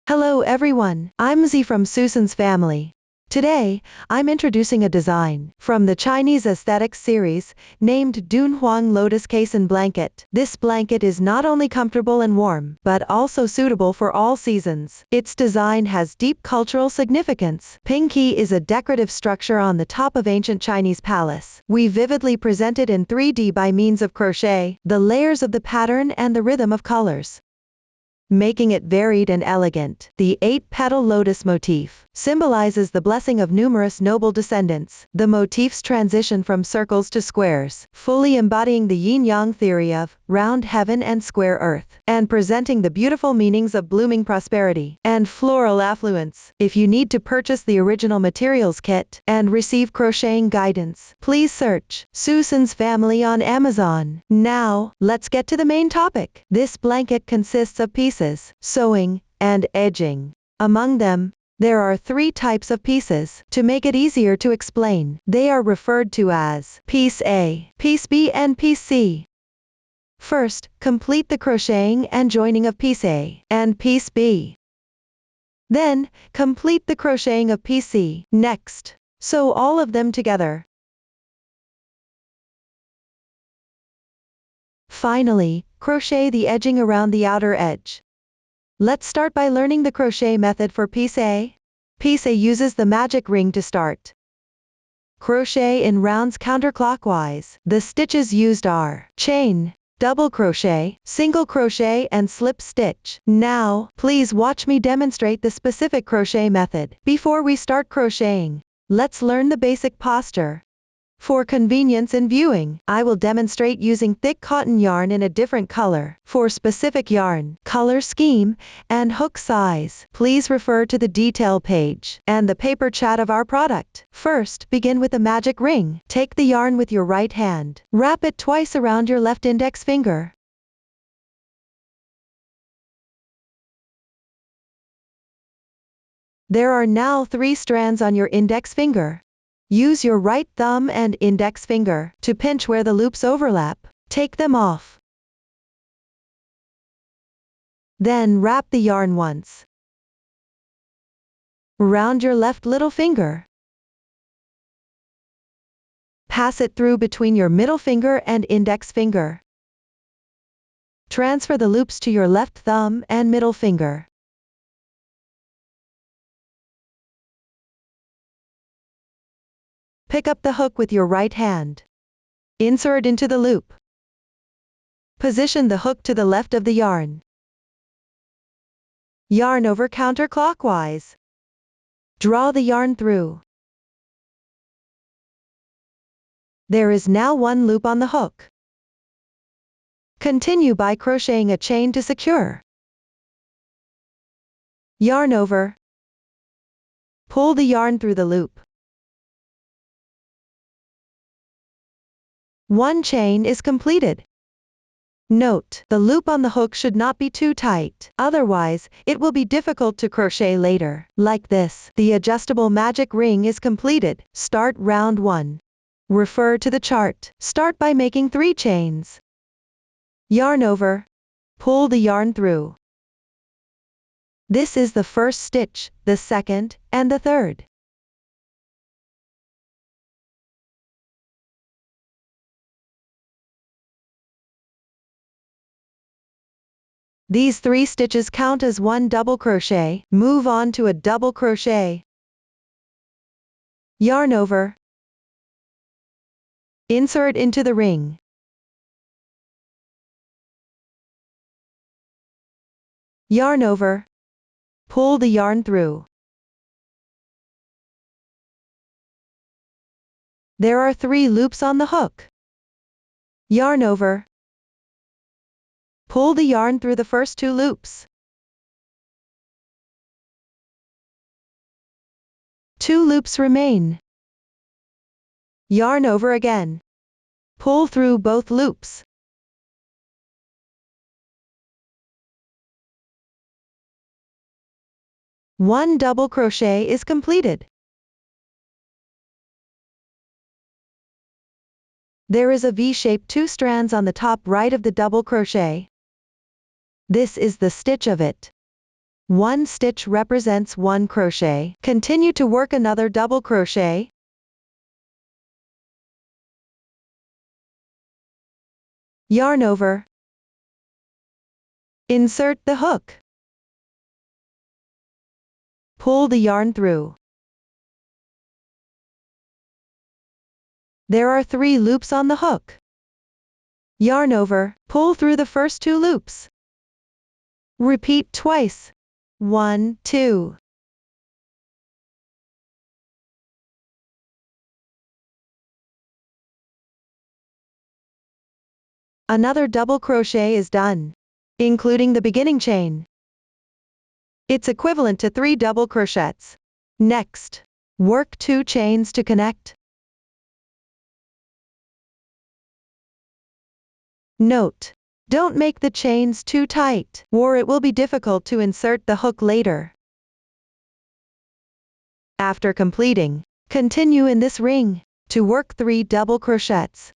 Hello everyone, I'm Z from Susan's family. Today, I'm introducing a design from the Chinese aesthetics series named Dunhuang Lotus Caisson blanket. This blanket is not only comfortable and warm, but also suitable for all seasons. Its design has deep cultural significance. Pinky is a decorative structure on the top of ancient Chinese palace. We vividly present it in 3D by means of crochet, the layers of the pattern and the rhythm of colors, making it varied and elegant. The 8-petal lotus motif symbolizes the blessing of numerous noble descendants. The motifs transition from circles to squares, fully embodying the yin-yang theory of round heaven and square earth, and presenting the beautiful meanings of blooming prosperity and floral affluence. If you need to purchase the original materials kit and receive crocheting guidance, please search Susan's Family on Amazon. Now, let's get to the main topic. This blanket consists of pieces, sewing, and edging. Among them, there are 3 types of pieces. To make it easier to explain, they are referred to as Piece A, Piece B and Piece C. First, complete the crocheting and joining of Piece A and Piece B. Then, complete the crocheting of Piece C. Next, sew all of them together. Finally, crochet the edging around the outer edge. Let's start by learning the crochet method for Piece A. Piece A uses the magic ring to start. Crochet in rounds counterclockwise. The stitches used are chain, double crochet, single crochet and slip stitch. Now, please watch me demonstrate the specific crochet method. Before we start crocheting, let's learn the basic posture. For convenience in viewing, I will demonstrate using thick cotton yarn in a different color. For specific yarn, color scheme, and hook size, please refer to the detail page and the paper chat of our product. First, begin with the magic ring. Take the yarn with your right hand. Wrap it twice around your left index finger. There are now 3 strands on your index finger. Use your right thumb and index finger to pinch where the loops overlap. Take them off. Then wrap the yarn once round your left little finger. Pass it through between your middle finger and index finger. Transfer the loops to your left thumb and middle finger. Pick up the hook with your right hand. Insert into the loop. Position the hook to the left of the yarn. Yarn over counterclockwise. Draw the yarn through. There is now 1 loop on the hook. Continue by crocheting a chain to secure. Yarn over. Pull the yarn through the loop. 1 chain is completed. Note, the loop on the hook should not be too tight, otherwise, it will be difficult to crochet later. Like this, the adjustable magic ring is completed. Start round 1. Refer to the chart. Start by making 3 chains. Yarn over. Pull the yarn through. This is the first stitch, the second, and the third. These 3 stitches count as 1 double crochet. Move on to a double crochet. Yarn over. Insert into the ring. Yarn over. Pull the yarn through. There are 3 loops on the hook. Yarn over. Pull the yarn through the first 2 loops. 2 loops remain. Yarn over again. Pull through both loops. One double crochet is completed. There is a V-shaped 2 strands on the top right of the double crochet. This is the stitch of it. One stitch represents one crochet. Continue to work another double crochet. Yarn over. Insert the hook. Pull the yarn through. There are 3 loops on the hook. Yarn over, pull through the first 2 loops. Repeat twice. 1, 2. Another double crochet is done, including the beginning chain. It's equivalent to 3 double crochets. Next, work 2 chains to connect. Note: don't make the chains too tight, or it will be difficult to insert the hook later. After completing, continue in this ring to work 3 double crochets.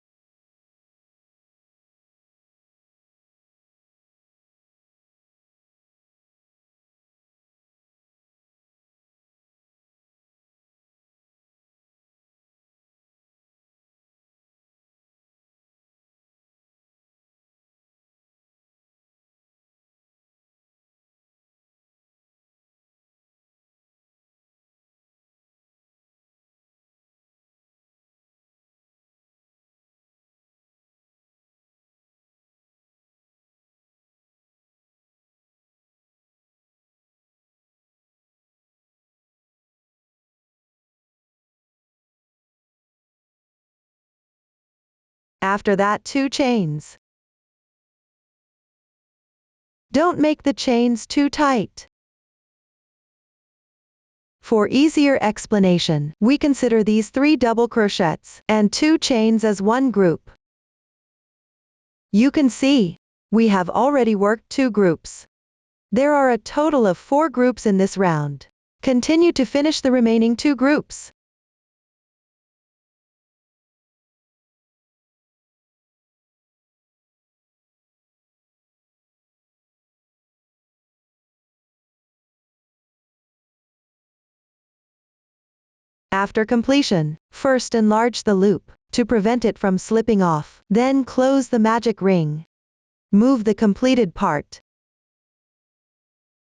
After that, 2 chains. Don't make the chains too tight. For easier explanation, we consider these 3 double crochets and 2 chains as one group. You can see, we have already worked 2 groups. There are a total of 4 groups in this round. Continue to finish the remaining 2 groups. After completion, first enlarge the loop to prevent it from slipping off. Then close the magic ring. Move the completed part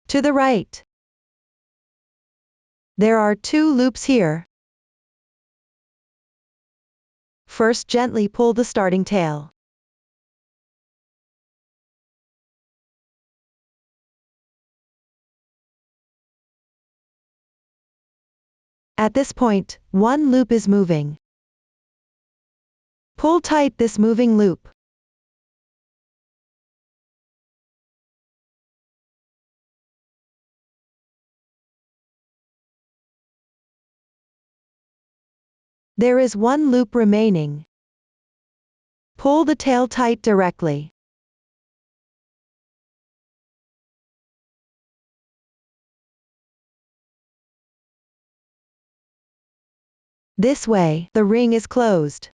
to the right. There are 2 loops here. First, gently pull the starting tail. At this point, 1 loop is moving. Pull tight this moving loop. There is 1 loop remaining. Pull the tail tight directly. This way, the ring is closed.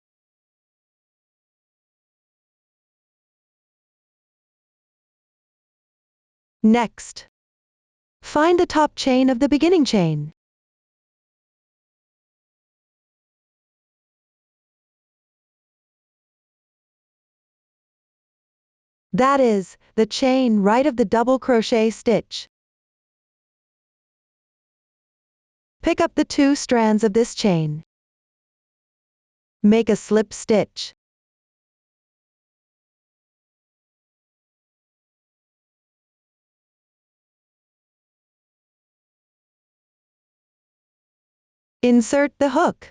Next, find the top chain of the beginning chain. That is, the chain right of the double crochet stitch. Pick up the 2 strands of this chain. Make a slip stitch. Insert the hook.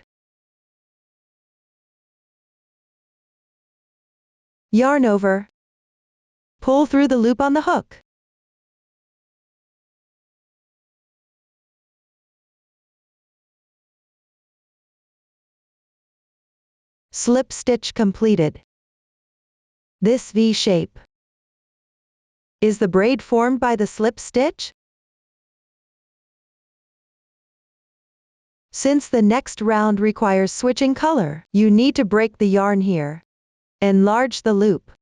Yarn over. Pull through the loop on the hook. Slip stitch completed. This V shape. Is the braid formed by the slip stitch? Since the next round requires switching color, you need to break the yarn here. Enlarge the loop.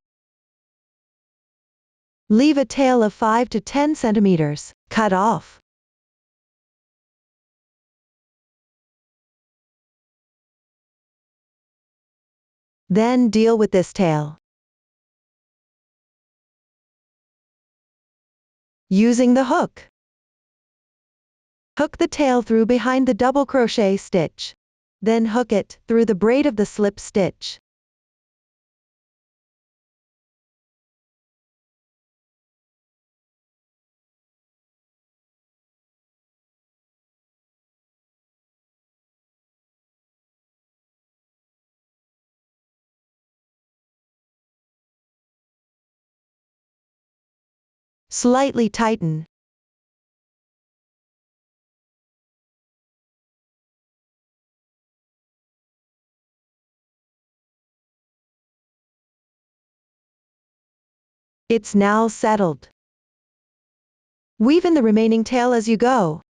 Leave a tail of 5 to 10 centimeters. Cut off. Then deal with this tail. Using the hook. Hook the tail through behind the double crochet stitch. Then hook it through the braid of the slip stitch. Slightly tighten. It's now settled. Weave in the remaining tail as you go.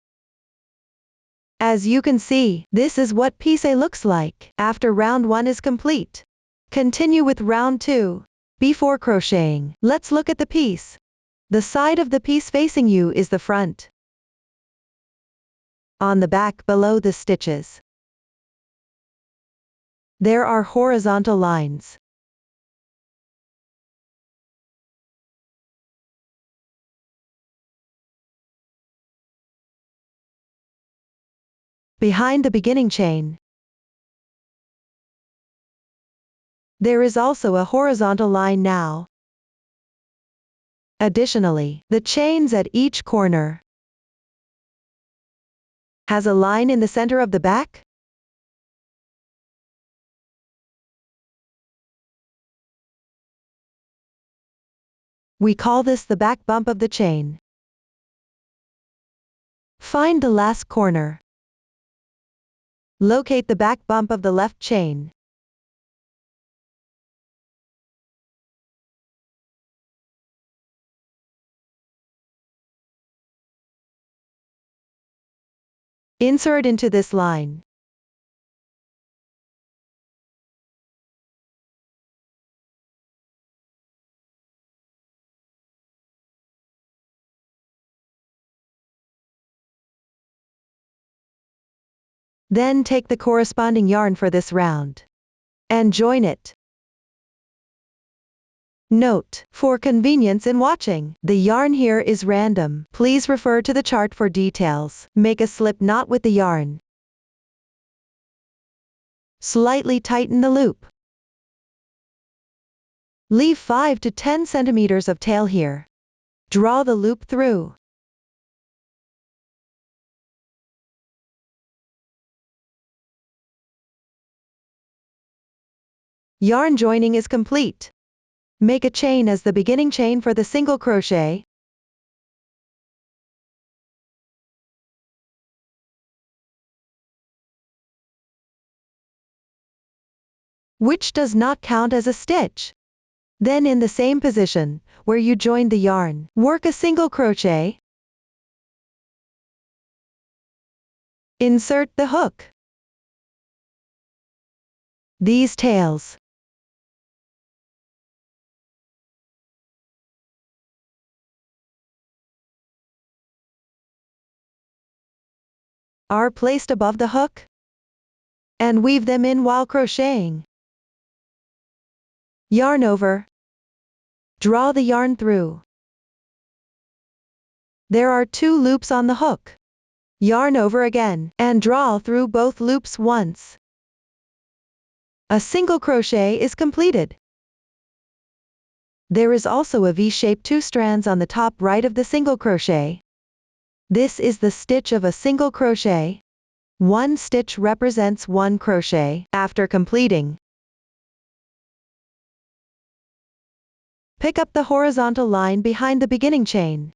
As you can see, this is what piece A looks like after round 1 is complete. Continue with round 2. Before crocheting, let's look at the piece. The side of the piece facing you is the front. On the back below the stitches, there are horizontal lines. Behind the beginning chain, there is also a horizontal line now. Additionally, the chains at each corner has a line in the center of the back. We call this the back bump of the chain. Find the last corner. Locate the back bump of the left chain. Insert into this line. Then take the corresponding yarn for this round and join it. Note: for convenience in watching, the yarn here is random. Please refer to the chart for details. Make a slip knot with the yarn. Slightly tighten the loop. Leave 5 to 10 centimeters of tail here. Draw the loop through. Yarn joining is complete. Make a chain as the beginning chain for the single crochet. Which does not count as a stitch. Then in the same position, where you joined the yarn, work a single crochet. Insert the hook. These tails are placed above the hook and weave them in while crocheting. Yarn over. Draw the yarn through. There are 2 loops on the hook. Yarn over again and draw through both loops once. A single crochet is completed. There is also a V-shaped 2 strands on the top right of the single crochet. This is the stitch of a single crochet. 1 stitch represents 1 crochet after completing. Pick up the horizontal line behind the beginning chain.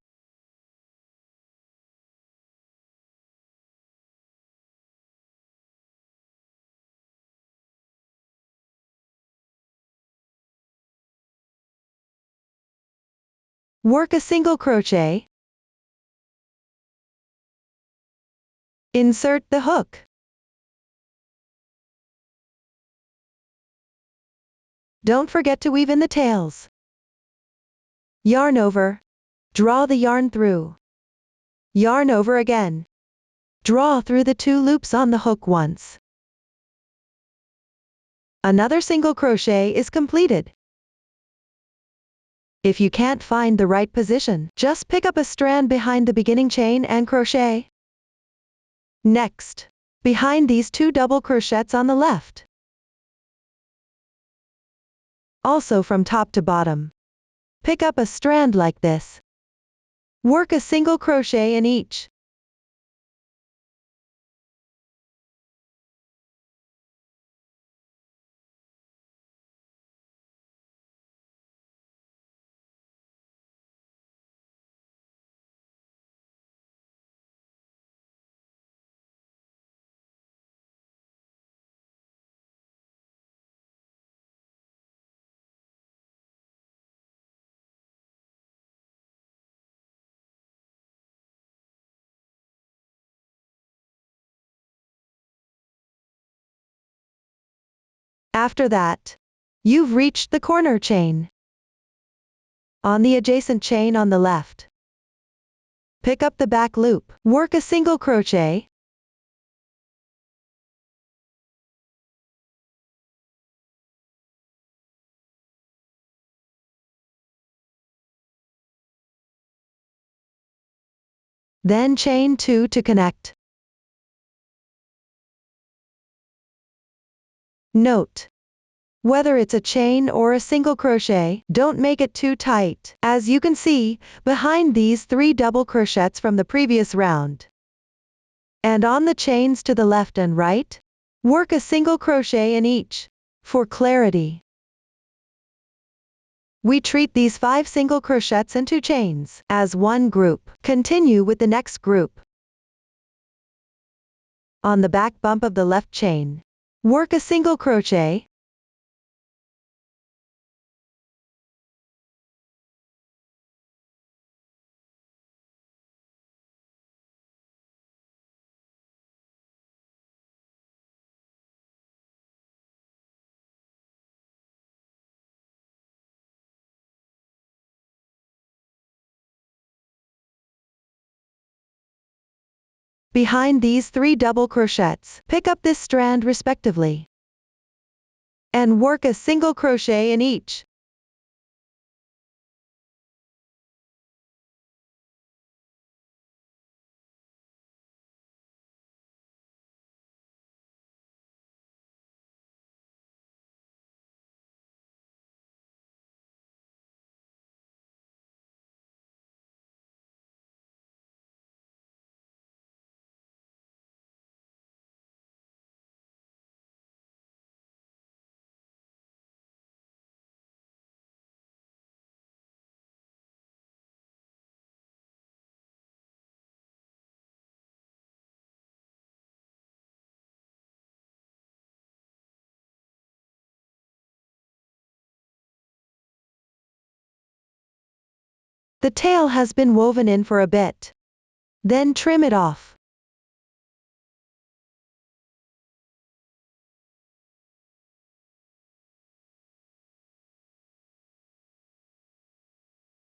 Work a single crochet. Insert the hook. Don't forget to weave in the tails. Yarn over. Draw the yarn through. Yarn over again. Draw through the 2 loops on the hook once. Another single crochet is completed. If you can't find the right position, just pick up a strand behind the beginning chain and crochet. Next, behind these 2 double crochets on the left. Also from top to bottom. Pick up a strand like this. Work a single crochet in each. After that, you've reached the corner chain. On the adjacent chain on the left, pick up the back loop, work a single crochet, then chain 2 to connect. Note: whether it's a chain or a single crochet, don't make it too tight, as you can see, behind these 3 double crochets from the previous round. And on the chains to the left and right, work a single crochet in each. For clarity, we treat these 5 single crochets and 2 chains as one group. Continue with the next group. On the back bump of the left chain, work a single crochet, behind these 3 double crochets, pick up this strand respectively, and work a single crochet in each. The tail has been woven in for a bit. Then trim it off.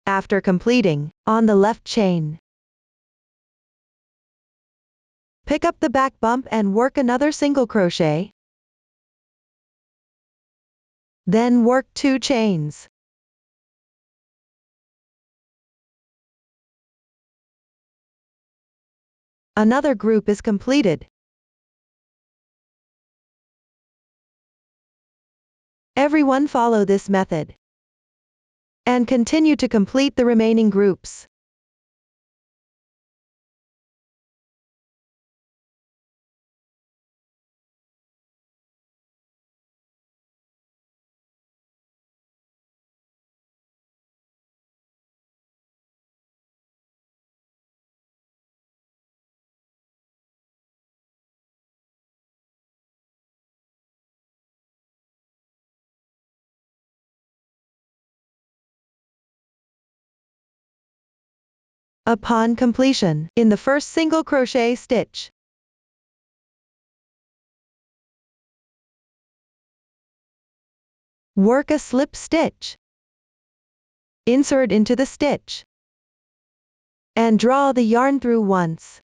After completing, on the left chain, pick up the back bump and work another single crochet. Then work 2 chains. Another group is completed. Everyone follow this method and continue to complete the remaining groups. Upon completion, in the first single crochet stitch, work a slip stitch. Insert into the stitch. And draw the yarn through once.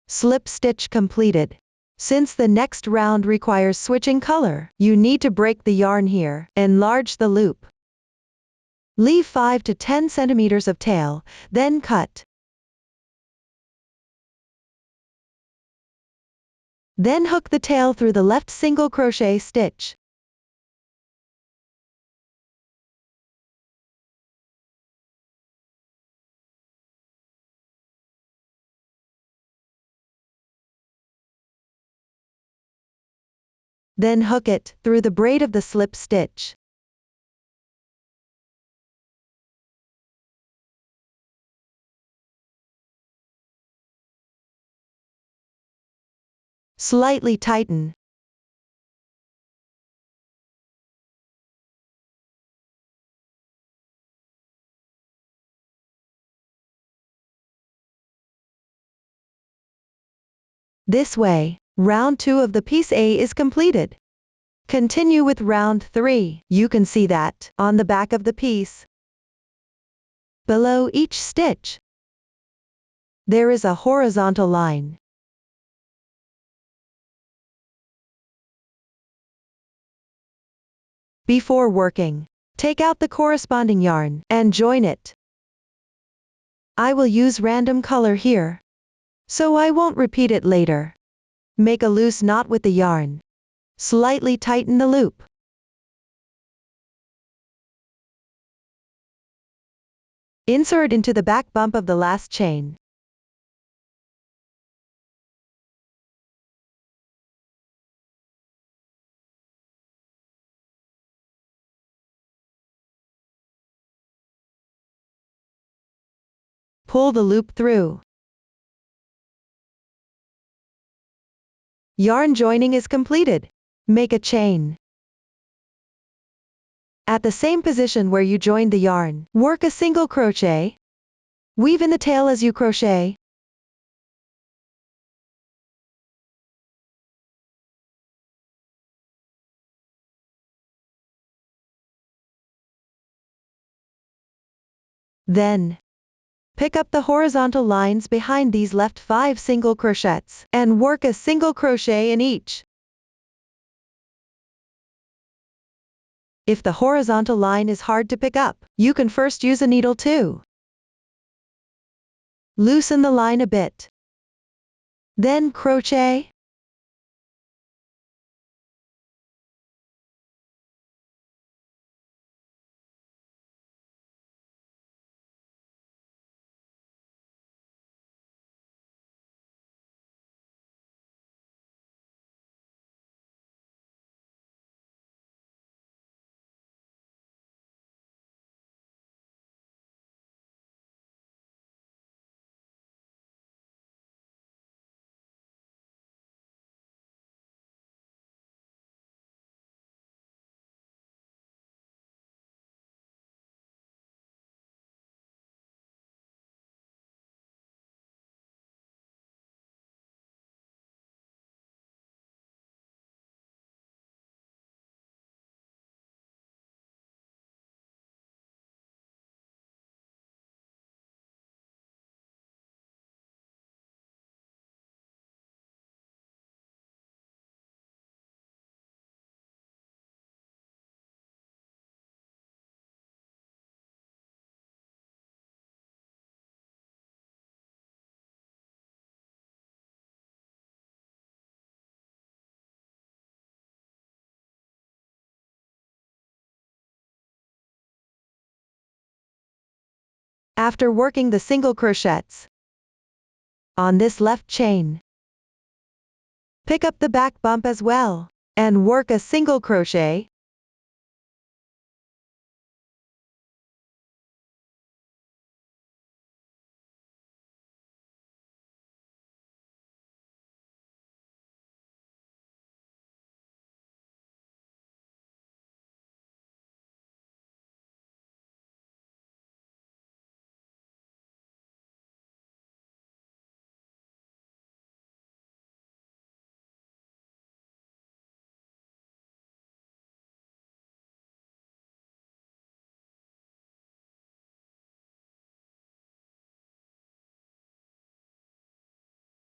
Slip stitch completed. Since the next round requires switching color, you need to break the yarn here. Enlarge the loop. Leave 5 to 10 centimeters of tail, then cut. Then hook the tail through the left single crochet stitch. Then hook it through the braid of the slip stitch. Slightly tighten. This way, round 2 of the piece A is completed. Continue with round 3. You can see that, on the back of the piece, below each stitch, there is a horizontal line. Before working, take out the corresponding yarn, and join it. I will use random color here, so I won't repeat it later. Make a loose knot with the yarn. Slightly tighten the loop. Insert into the back bump of the last chain. Pull the loop through. Yarn joining is completed. Make a chain. At the same position where you joined the yarn, work a single crochet. Weave in the tail as you crochet. Then, pick up the horizontal lines behind these left 5 single crochets, and work a single crochet in each. If the horizontal line is hard to pick up, you can first use a needle too. Loosen the line a bit. Then crochet. After working the single crochets on this left chain, pick up the back bump as well, and work a single crochet.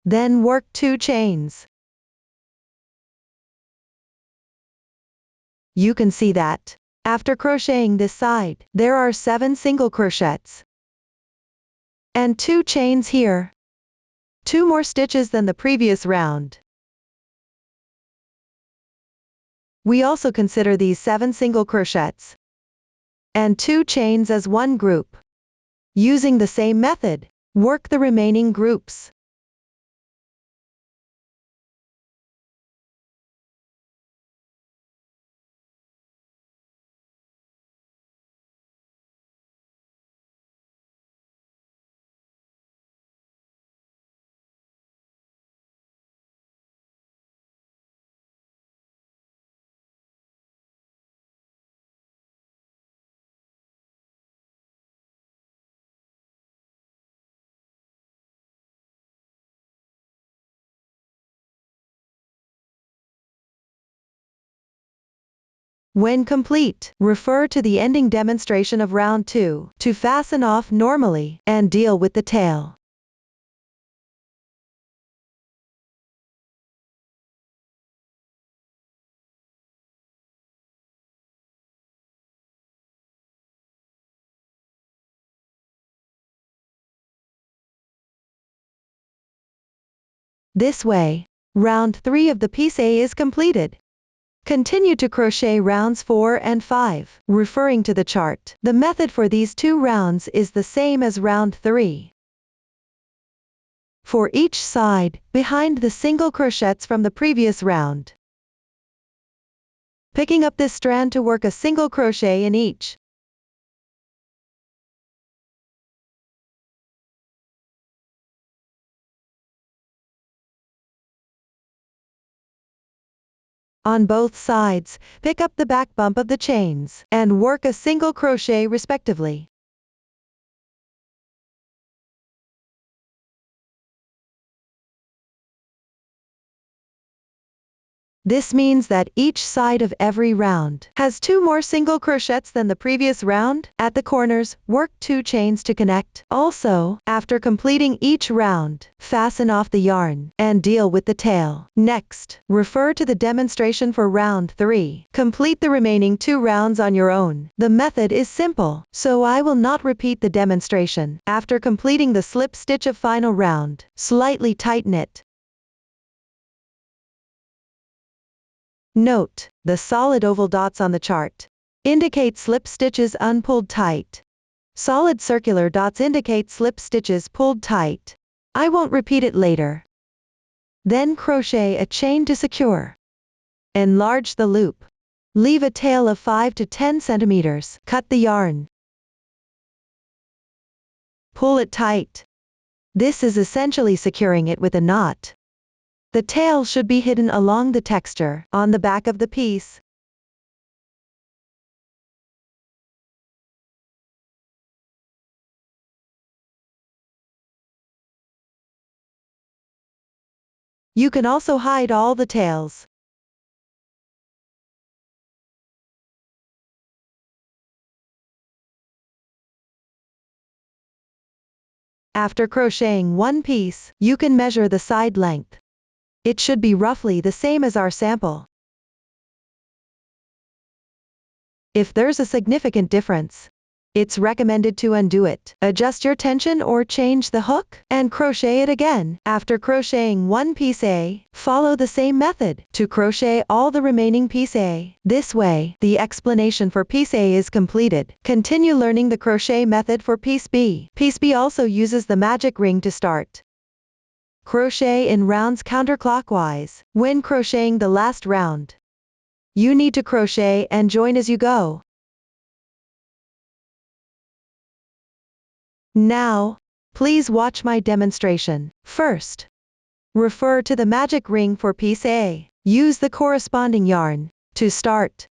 Then work 2 chains. You can see that, after crocheting this side, there are 7 single crochets. And 2 chains here. 2 more stitches than the previous round. We also consider these 7 single crochets and 2 chains as one group. Using the same method, work the remaining groups. When complete, refer to the ending demonstration of round 2 to fasten off normally and deal with the tail. This way, round 3 of the piece A is completed. Continue to crochet rounds 4 and 5, referring to the chart. The method for these 2 rounds is the same as round 3. For each side, behind the single crochets from the previous round. Picking up this strand to work a single crochet in each. On both sides, pick up the back bump of the chains, and work a single crochet respectively. This means that each side of every round has 2 more single crochets than the previous round. At the corners, work 2 chains to connect. Also, after completing each round, fasten off the yarn and deal with the tail. Next, refer to the demonstration for round 3. Complete the remaining 2 rounds on your own. The method is simple, so I will not repeat the demonstration. After completing the slip stitch of final round, slightly tighten it. Note, the solid oval dots on the chart indicate slip stitches unpulled tight. Solid circular dots indicate slip stitches pulled tight. I won't repeat it later. Then crochet a chain to secure. Enlarge the loop. Leave a tail of 5 to 10 centimeters. Cut the yarn. Pull it tight. This is essentially securing it with a knot. The tail should be hidden along the texture on the back of the piece. You can also hide all the tails. After crocheting one piece, you can measure the side length. It should be roughly the same as our sample. If there's a significant difference, it's recommended to undo it. Adjust your tension or change the hook, and crochet it again. After crocheting one piece A, follow the same method to crochet all the remaining piece A. This way, the explanation for piece A is completed. Continue learning the crochet method for piece B. Piece B also uses the magic ring to start. Crochet in rounds counterclockwise. When crocheting the last round, you need to crochet and join as you go. Now, please watch my demonstration. First, refer to the magic ring for piece A. Use the corresponding yarn to start.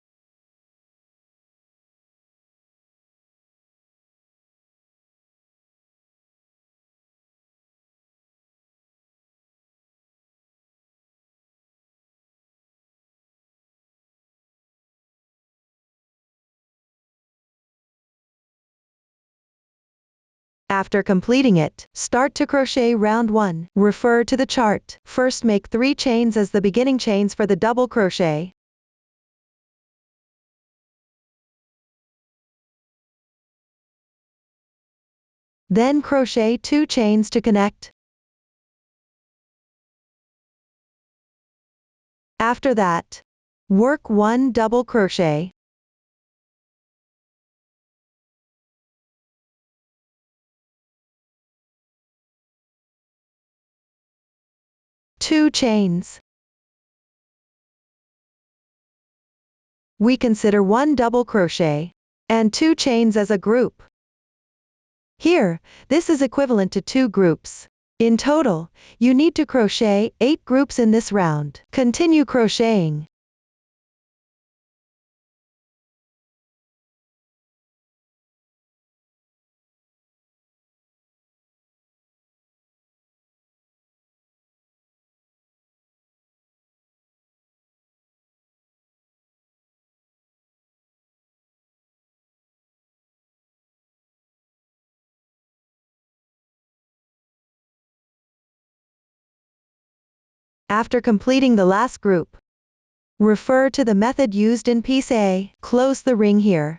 After completing it, start to crochet round 1. Refer to the chart. First make 3 chains as the beginning chains for the double crochet. Then crochet 2 chains to connect. After that, work 1 double crochet. Two chains. We consider 1 double crochet and 2 chains as a group. Here, this is equivalent to 2 groups. In total, you need to crochet 8 groups in this round. Continue crocheting. After completing the last group, refer to the method used in piece A. Close the ring here.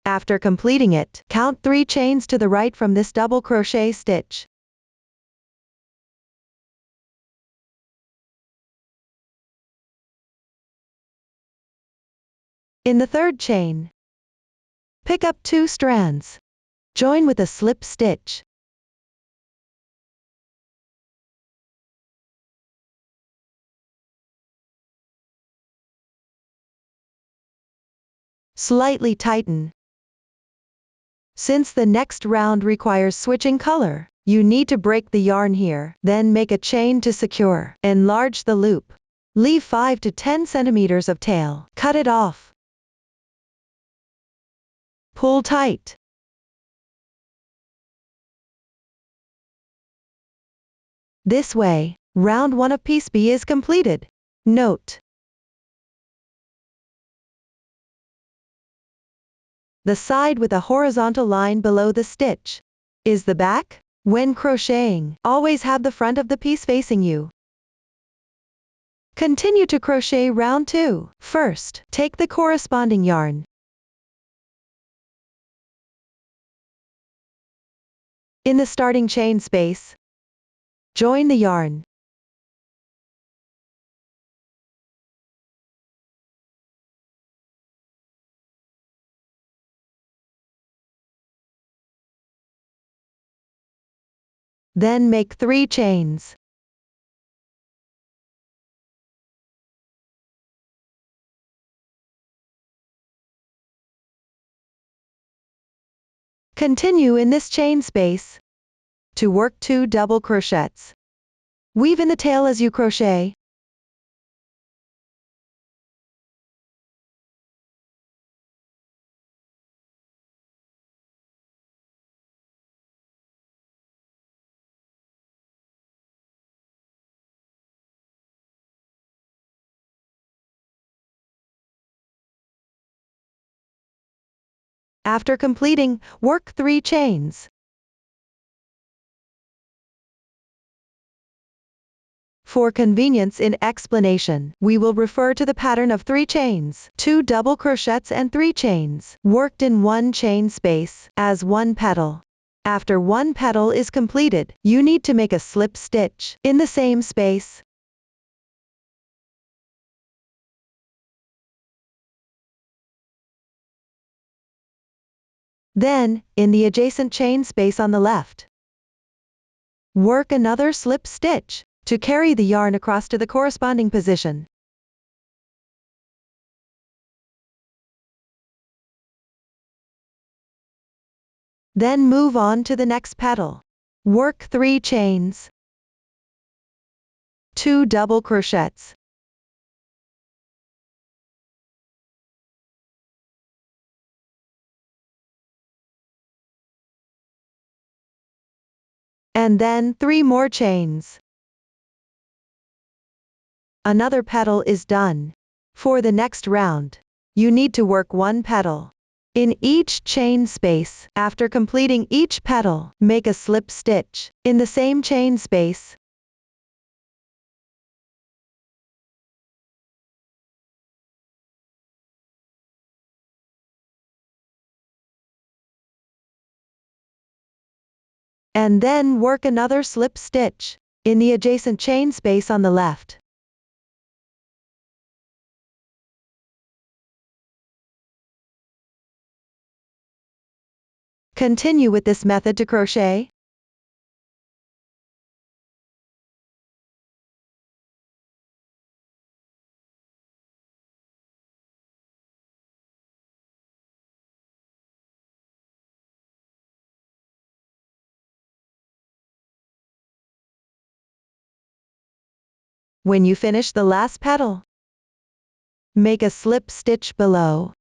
After completing it, count 3 chains to the right from this double crochet stitch. In the third chain, pick up 2 strands. Join with a slip stitch. Slightly tighten. Since the next round requires switching color, you need to break the yarn here, then make a chain to secure. Enlarge the loop. Leave 5 to 10 centimeters of tail. Cut it off. Pull tight. This way, round 1 of piece B is completed. Note: the side with a horizontal line below the stitch is the back. When crocheting, always have the front of the piece facing you. Continue to crochet round 2. First, take the corresponding yarn. In the starting chain space, join the yarn. Then make 3 chains. Continue in this chain space to work 2 double crochets. Weave in the tail as you crochet. After completing, work 3 chains. For convenience in explanation, we will refer to the pattern of 3 chains, 2 double crochets and 3 chains, worked in 1 chain space, as 1 petal. After 1 petal is completed, you need to make a slip stitch in the same space. Then, in the adjacent chain space on the left, work another slip stitch to carry the yarn across to the corresponding position. Then move on to the next petal. Work 3 chains. 2 double crochets. And then 3 more chains. Another petal is done. For the next round, you need to work 1 petal in each chain space. After completing each petal, make a slip stitch in the same chain space. And then work another slip stitch in the adjacent chain space on the left. Continue with this method to crochet. When you finish the last petal, make a slip stitch below.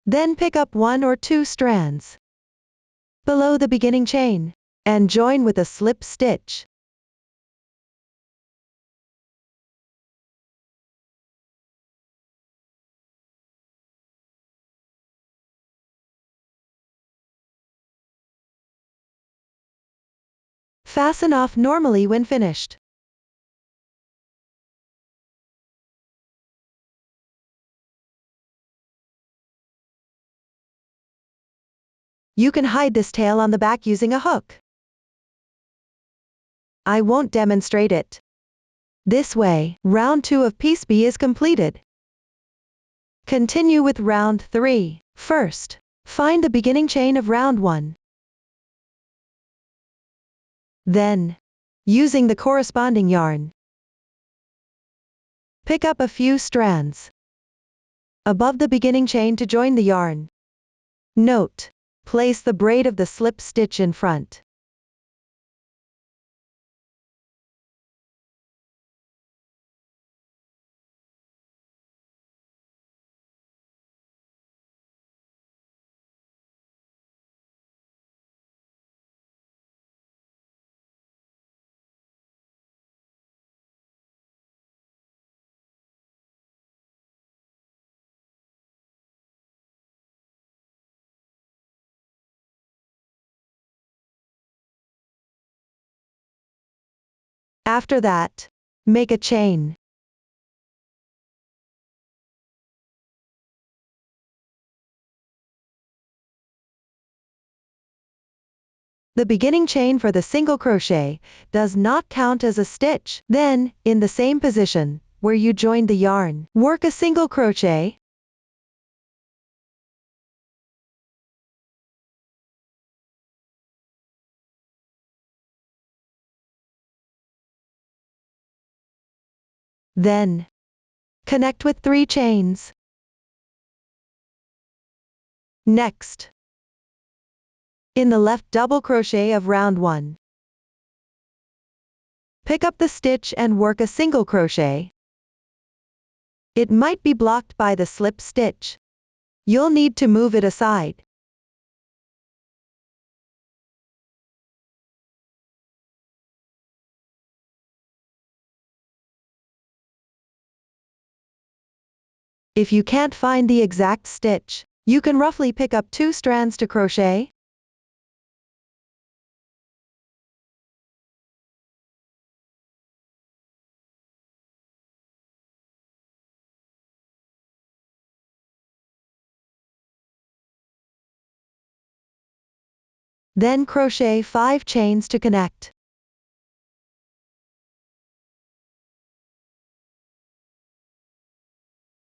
Then pick up 1 or 2 strands below the beginning chain and join with a slip stitch. Fasten off normally when finished. You can hide this tail on the back using a hook. I won't demonstrate it. This way, round 2 of piece B is completed. Continue with round 3. First, find the beginning chain of round 1. Then, using the corresponding yarn, pick up a few strands above the beginning chain to join the yarn. Note, place the braid of the slip stitch in front. After that, make a chain. The beginning chain for the single crochet does not count as a stitch. Then, in the same position where you joined the yarn, work a single crochet. Then, connect with 3 chains. Next, in the left double crochet of round 1, pick up the stitch and work a single crochet. It might be blocked by the slip stitch. You'll need to move it aside. If you can't find the exact stitch, you can roughly pick up 2 strands to crochet. Then crochet 5 chains to connect.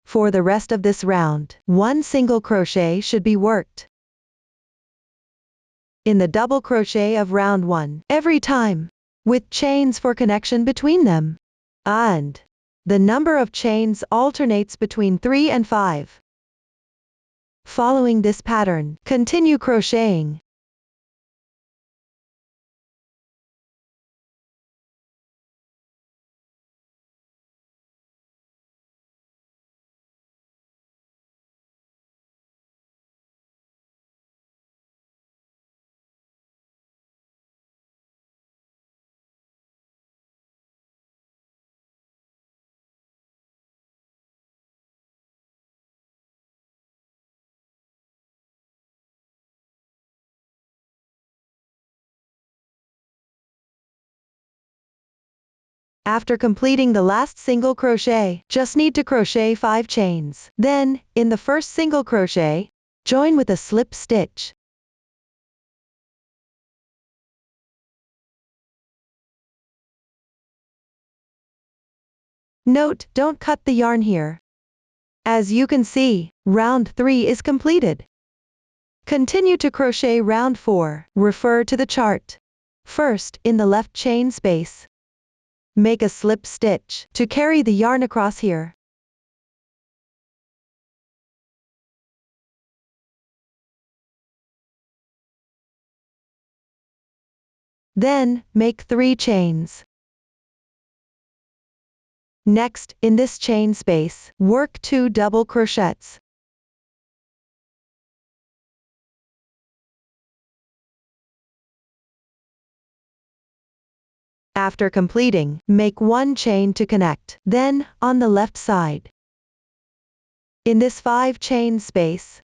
For the rest of this round, 1 single crochet should be worked in the double crochet of round 1 every time, with chains for connection between them. And the number of chains alternates between 3 and 5. Following this pattern, continue crocheting After completing the last single crochet, just need to crochet 5 chains. Then, in the first single crochet, join with a slip stitch. Note, don't cut the yarn here. As you can see, round 3 is completed. Continue to crochet round 4. Refer to the chart. First, in the left chain space, make a slip stitch to carry the yarn across here. Then, make 3 chains. Next, in this chain space, work 2 double crochets. After completing, make 1 chain to connect. Then, on the left side, in this 5 chain space,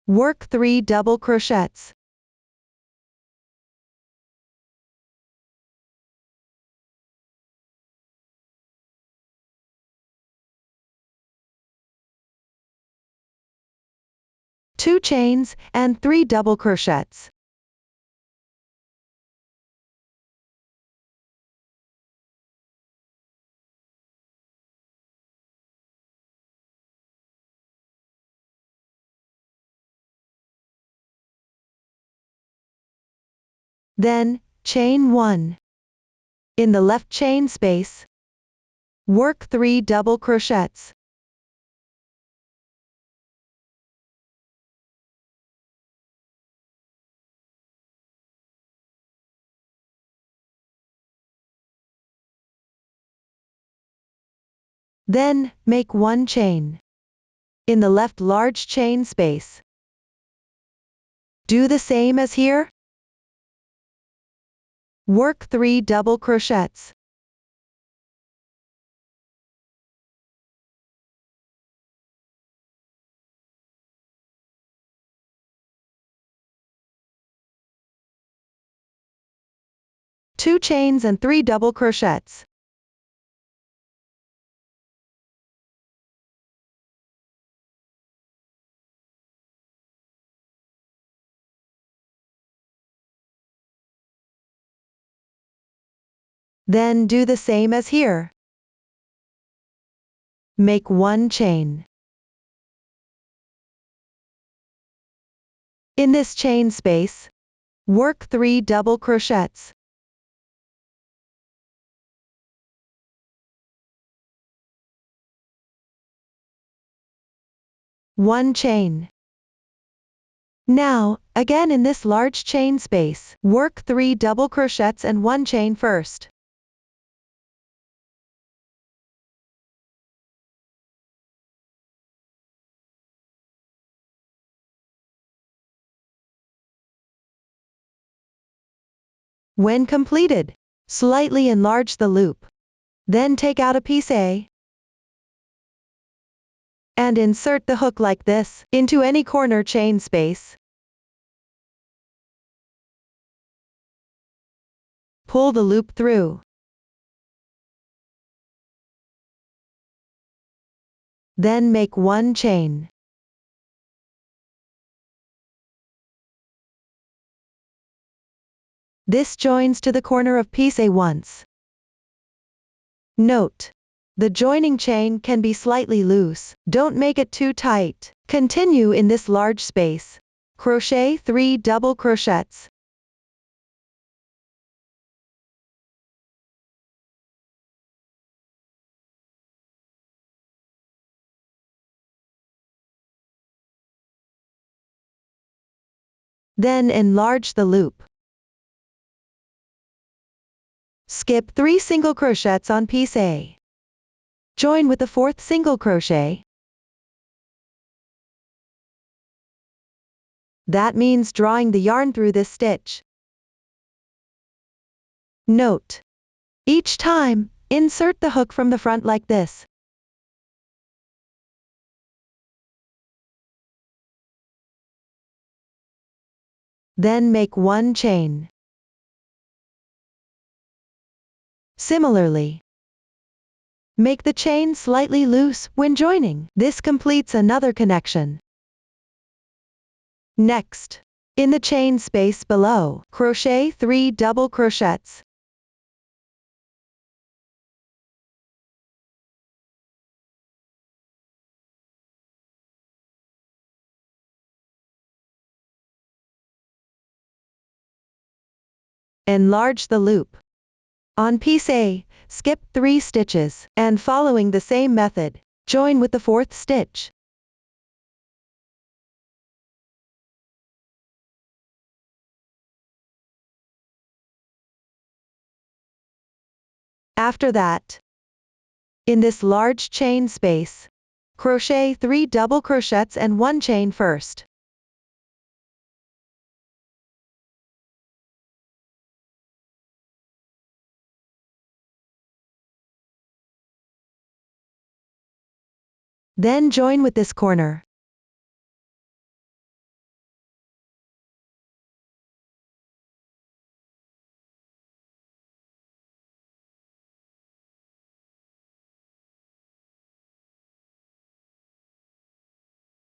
work 3 double crochets. Two chains and 3 double crochets. Then, chain 1. In the left chain space, work 3 double crochets. Then, make 1 chain. In the left large chain space. Do the same as here. Work 3 double crochets. Two chains and 3 double crochets. Then do the same as here. Make 1 chain. In this chain space, work 3 double crochets. One chain. Now, again in this large chain space, work 3 double crochets and 1 chain first. When completed, slightly enlarge the loop. Then take out a piece A and insert the hook like this into any corner chain space. Pull the loop through. Then make 1 chain. This joins to the corner of piece A once. Note: the joining chain can be slightly loose, don't make it too tight. Continue in this large space. Crochet 3 double crochets. Then enlarge the loop. Skip 3 single crochets on piece A. Join with the 4th single crochet. That means drawing the yarn through this stitch. Note: each time, insert the hook from the front like this. Then make 1 chain. Similarly, make the chain slightly loose when joining. This completes another connection. Next, in the chain space below, crochet 3 double crochets. Enlarge the loop. On piece A, skip 3 stitches, and following the same method, join with the 4th stitch. After that, in this large chain space, crochet 3 double crochets and 1 chain first. Then join with this corner.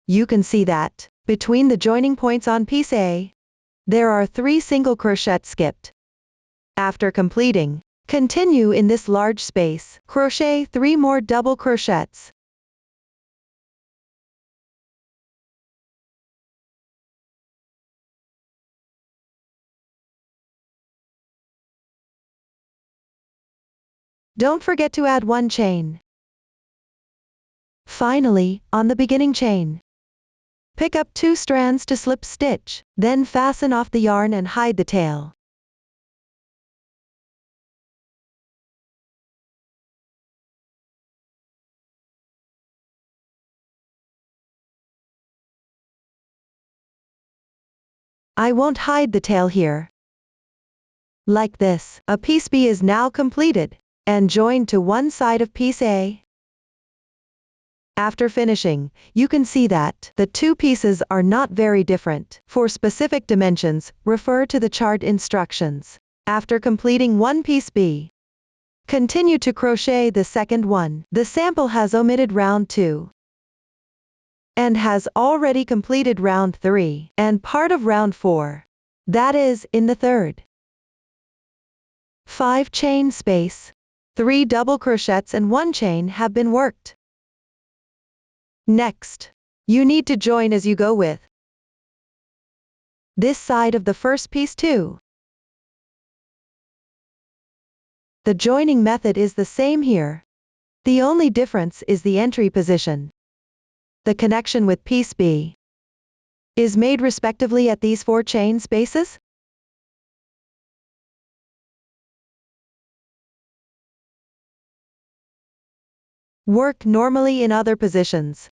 You can see that, between the joining points on piece A, there are 3 single crochets skipped. After completing, continue in this large space, crochet 3 more double crochets. Don't forget to add 1 chain. Finally, on the beginning chain, pick up 2 strands to slip stitch, then fasten off the yarn and hide the tail. I won't hide the tail here. Like this, a piece B is now completed, and joined to one side of piece A. After finishing, you can see that the 2 pieces are not very different. For specific dimensions, refer to the chart instructions. After completing one piece B, continue to crochet the second one. The sample has omitted round 2 and has already completed round 3 and part of round 4. That is, in the third 5 chain space, 3 double crochets and 1 chain have been worked. Next, you need to join as you go with this side of the first piece too. The joining method is the same here. The only difference is the entry position. The connection with piece B is made respectively at these 4 chain spaces. Work normally in other positions.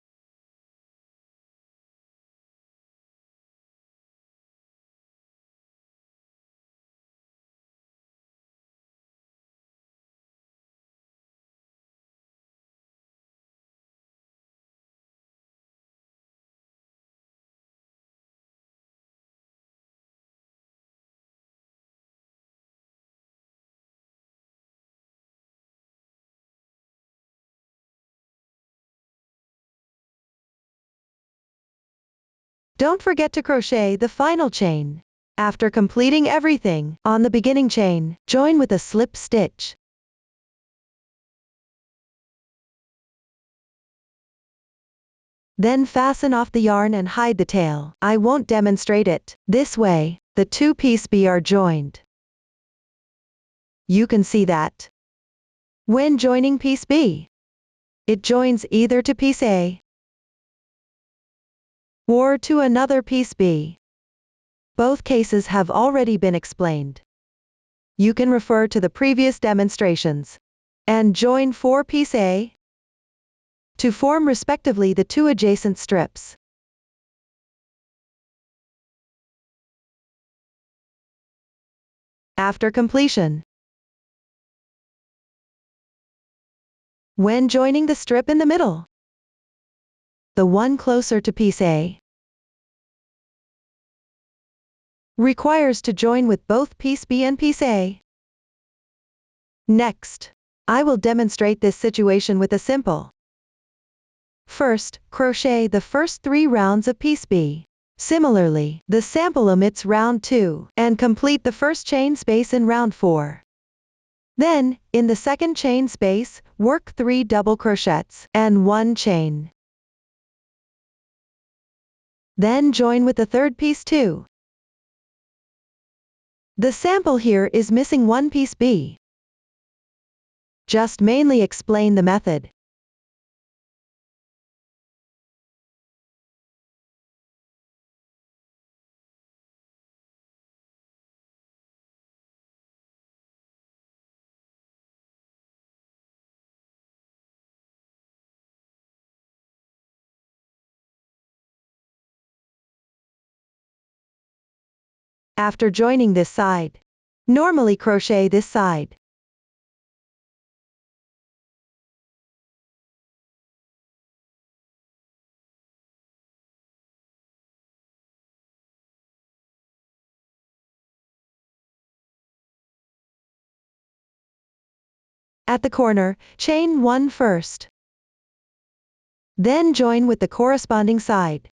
Don't forget to crochet the final chain. After completing everything, on the beginning chain, join with a slip stitch. Then fasten off the yarn and hide the tail. I won't demonstrate it. This way, the 2 piece B are joined. You can see that when joining piece B, it joins either to piece A or to another piece B. Both cases have already been explained. You can refer to the previous demonstrations and join 4 piece A to form respectively the 2 adjacent strips. After completion, when joining the strip in the middle, the one closer to piece A requires to join with both piece B and piece A. Next, I will demonstrate this situation with a simple. First, crochet the first 3 rounds of piece B. Similarly, the sample omits round 2, and complete the first chain space in round 4. Then, in the second chain space, work 3 double crochets, and 1 chain. Then join with the third piece too. The sample here is missing 1 piece B. Just mainly explain the method. After joining this side, normally crochet this side. At the corner, chain 1 first. Then join with the corresponding side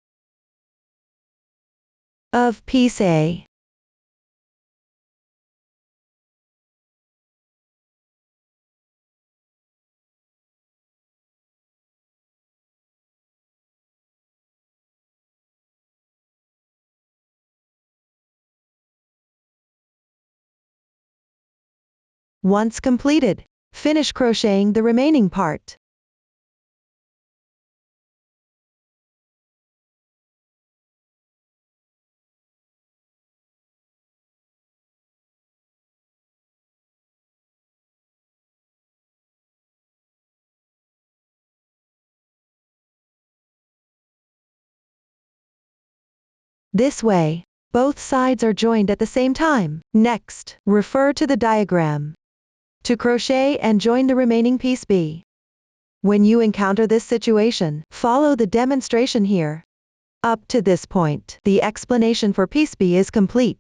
of piece A. Once completed, finish crocheting the remaining part. This way, both sides are joined at the same time. Next, refer to the diagram to crochet and join the remaining piece B. When you encounter this situation, follow the demonstration here. Up to this point, the explanation for piece B is complete.